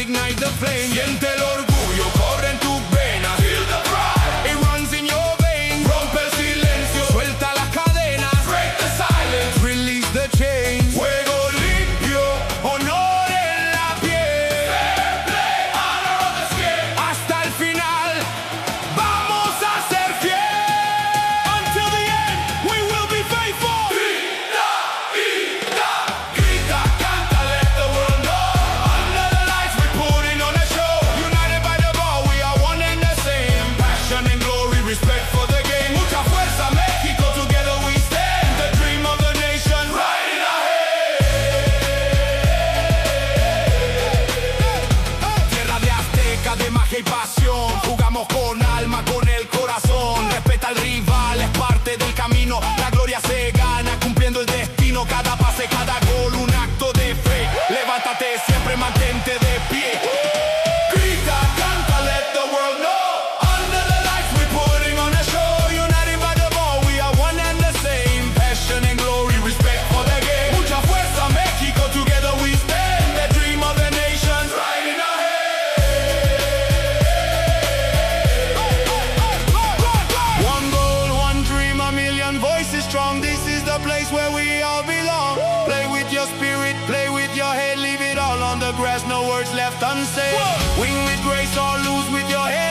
ignite the flame. Siente el orgullo, corre en tus venas. Feel the pride, it runs in your veins. Rompe el silencio, suelta las cadenas. Break the silence, release the chains. Fuego limpio, honor en la piel. Fair play, honor on the skin. Hasta el final, vamos a ser fiel. Until the end, we will be faithful. Grita, grita, grita, canta, let the world know. Under the lights, we're putting on a show. United by the ball, we are one and the same. Passion and glory, respect for the game. Mucha fuerza, México, together we stand. The dream of the nation, right in our head. Tierra de azteca, de magia y pasión. Jugamos con alma, con el corazón. Respeta al rival, es parte del camino. La gloria se gana, cumpliendo el destino. Cada pase, cada gol, un acto de fe. Levántate, siempre mantente de pie. Grita, canta, let the world know. Under the lights, we're putting on a show. United by the ball, we are one and the same. Passion and glory, respect for the game. Mucha fuerza, México, together we stand. The dream of the nation, right in our head. One goal, one dream, a million voices strong. This is the place where we all belong. Play with your spirit, play with your head. Leave it all on the grass, no words left unsaid. Win with grace or lose with your head.